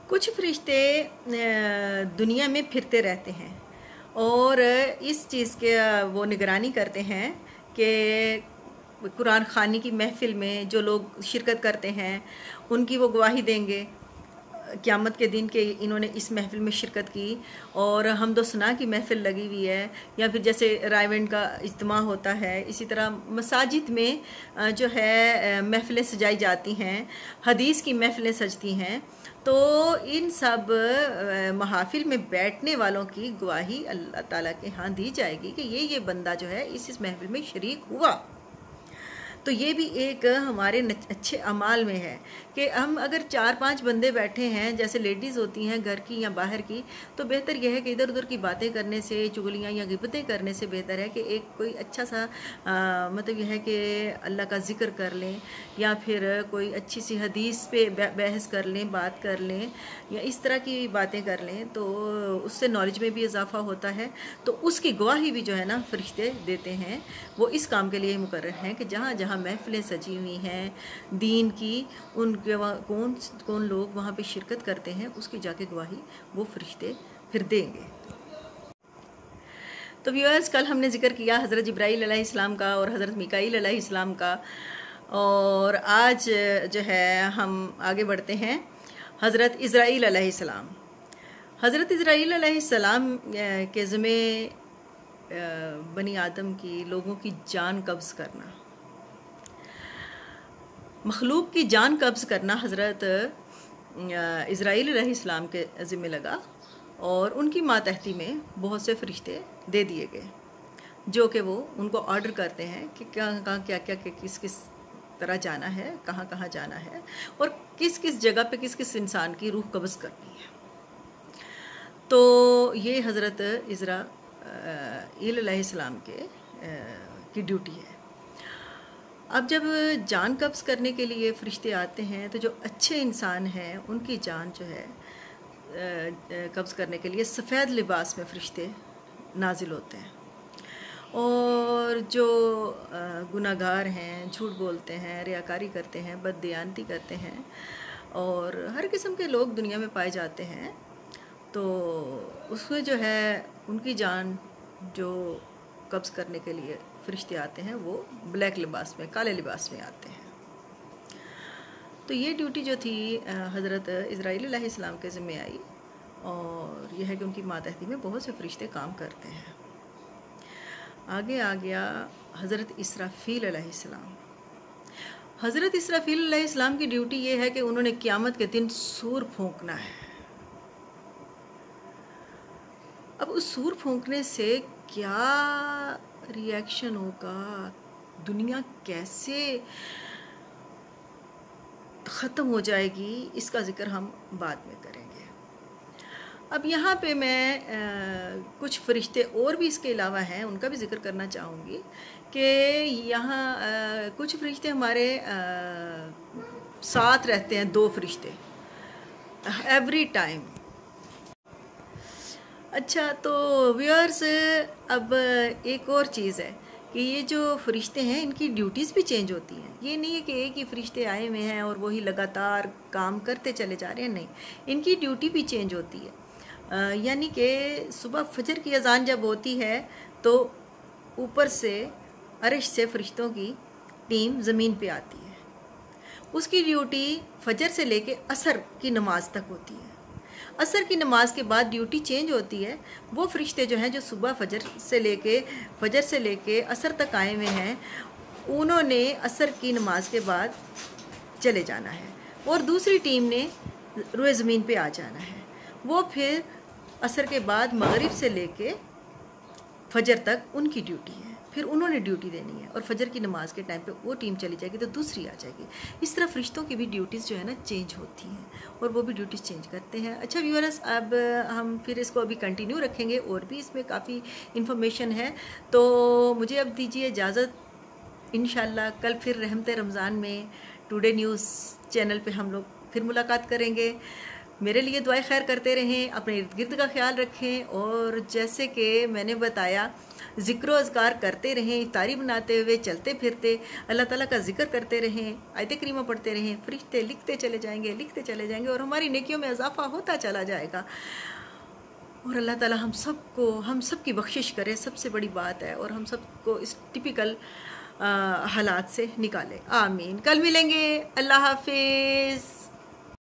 कुछ फरिश्ते दुनिया में फिरते रहते हैं और इस चीज़ के वो निगरानी करते हैं कि कुरान ख़वानी की महफ़िल में जो लोग शिरकत करते हैं उनकी वो गवाही देंगे क़यामत के दिन के इन्होंने इस महफ़िल में शिरकत की और हमदो सना की महफ़िल लगी हुई है। या फिर जैसे रायवेंड का इज्तिमा होता है, इसी तरह मसाजिद में जो है महफ़िलें सजाई जाती हैं, हदीस की महफ़िलें सजती हैं। तो इन सब महाफिल में बैठने वालों की गवाही अल्लाह ताला के यहाँ दी जाएगी कि ये बंदा जो है इस महफिल में शरीक हुआ। तो ये भी एक हमारे अच्छे अमाल में है कि हम अगर 4-5 बंदे बैठे हैं, जैसे लेडीज़ होती हैं घर की या बाहर की, तो बेहतर यह है कि इधर उधर की बातें करने से, चुगलियाँ या गिबतें करने से बेहतर है कि एक कोई अच्छा सा मतलब यह है कि अल्लाह का ज़िक्र कर लें या फिर कोई अच्छी सी हदीस पे बहस कर लें, बात कर लें या इस तरह की बातें कर लें, तो उससे नॉलेज में भी इजाफ़ा होता है। तो उसकी गवाही भी जो है ना फरिश्ते देते हैं। वो इस काम के लिए मुकर्रर हैं कि जहाँ जहाँ महफिलें सजी हुई हैं दीन की, उनके कौन लोग वहाँ पे शिरकत करते हैं, उसकी जाके गवाही वो फरिश्ते फिर देंगे। तो व्यूअर्स, कल हमने जिक्र किया हज़रत जिब्राईल अलैहिस्सलाम का और हज़रत मीकाईल अलैहिस्सलाम का, और आज जो है हम आगे बढ़ते हैं हज़रत इज़राईल अलैहिस्सलाम। हज़रत इज़राईल अलैहिस्सलाम के ज़िम्मे बनी आदम की लोगों की जान कब्ज़ करना, मखलूक की जान कब्ज़ करना हज़रत इज़राईल अलैहिस्सलाम के ज़िम्मे लगा और उनकी मातहती में बहुत से फरिश्ते दे दिए गए जो कि वो उनको ऑर्डर करते हैं कि कहाँ क्या क्या किस किस तरह जाना है, कहाँ कहाँ जाना है और किस किस जगह पे किस किस इंसान की रूह कब्ज़ करनी है। तो ये हज़रत इज़राईल अलैहिस्सलाम की ड्यूटी है। अब जब जान कब्ज़ करने के लिए फ़रिश्ते आते हैं तो जो अच्छे इंसान हैं उनकी जान जो है कब्ज़ करने के लिए सफ़ेद लिबास में फ़रिश्ते नाजिल होते हैं, और जो गुनाहगार हैं, झूठ बोलते हैं, रियाकारी करते हैं, बददियानती करते हैं और हर किस्म के लोग दुनिया में पाए जाते हैं, तो उसमें जो है उनकी जान जो कब्ज़ करने के लिए फरिश्ते आते हैं वो ब्लैक लिबास में, काले लिबास में आते हैं। तो ये ड्यूटी जो थी हज़रत इज़राईल अलैहिस्सलाम के ज़िम्मे आई, और यह है कि उनकी मातहती में बहुत से फरिश्ते काम करते हैं। आगे आ गया हज़रत इसराफील अलैहिस्सलाम। हज़रत इसराफील अलैहिस्सलाम की ड्यूटी ये है कि उन्होंने क़यामत के दिन सूर फूंकना है। अब उस सूर फूंकने से क्या रिएक्शन होगा, दुनिया कैसे ख़त्म हो जाएगी, इसका ज़िक्र हम बाद में करेंगे। अब यहाँ पे मैं कुछ फरिश्ते और भी इसके अलावा हैं उनका भी ज़िक्र करना चाहूँगी कि यहाँ कुछ फरिश्ते हमारे साथ रहते हैं, 2 फरिश्ते एवरी टाइम। अच्छा, तो व्यूअर्स, अब एक और चीज़ है कि ये जो फरिश्ते हैं इनकी ड्यूटीज़ भी चेंज होती हैं। ये नहीं है कि एक ही फरिश्ते आए हुए हैं और वही लगातार काम करते चले जा रहे हैं, नहीं, इनकी ड्यूटी भी चेंज होती है। यानी कि सुबह फजर की अज़ान जब होती है तो ऊपर से अर्श से फरिश्तों की टीम ज़मीन पे आती है। उसकी ड्यूटी फजर से लेके असर की नमाज तक होती है। असर की नमाज के बाद ड्यूटी चेंज होती है। वो फरिश्ते जो हैं जो सुबह फजर से लेके असर तक आए हुए हैं, उन्होंने असर की नमाज के बाद चले जाना है और दूसरी टीम ने रुए ज़मीन पे आ जाना है। वो फिर असर के बाद मगरिब से लेके फजर तक उनकी ड्यूटी है, फिर उन्होंने ड्यूटी देनी है और फजर की नमाज के टाइम पे वो टीम चली जाएगी तो दूसरी आ जाएगी। इस तरह फरिश्तों की भी ड्यूटीज़ जो है ना चेंज होती हैं और वो भी ड्यूटीज़ चेंज करते हैं। अच्छा व्यूअर्स, अब हम फिर इसको अभी कंटिन्यू रखेंगे और भी इसमें काफ़ी इन्फॉर्मेशन है, तो मुझे अब दीजिए इजाज़त। इंशाल्लाह कल फिर रहमत रमज़ान में टुडे न्यूज़ चैनल पे हम लोग फिर मुलाकात करेंगे। मेरे लिए दुआएं खैर करते रहें, अपने इर्द गिर्द का ख्याल रखें, और जैसे कि मैंने बताया ज़िक्र अज़कार करते रहें, इफ्तारी बनाते हुए चलते फिरते अल्लाह ताला का जिक्र करते रहें, आयत करीमा पढ़ते रहें, फरिश्ते लिखते चले जाएंगे और हमारी नेकियों में इजाफा होता चला जाएगा। और अल्लाह ताला हम सब की बख्शिश करे, सबसे बड़ी बात है, और हम सबको इस टिपिकल हालात से निकाले। आमीन। कल मिलेंगे। अल्लाह हाफिज़।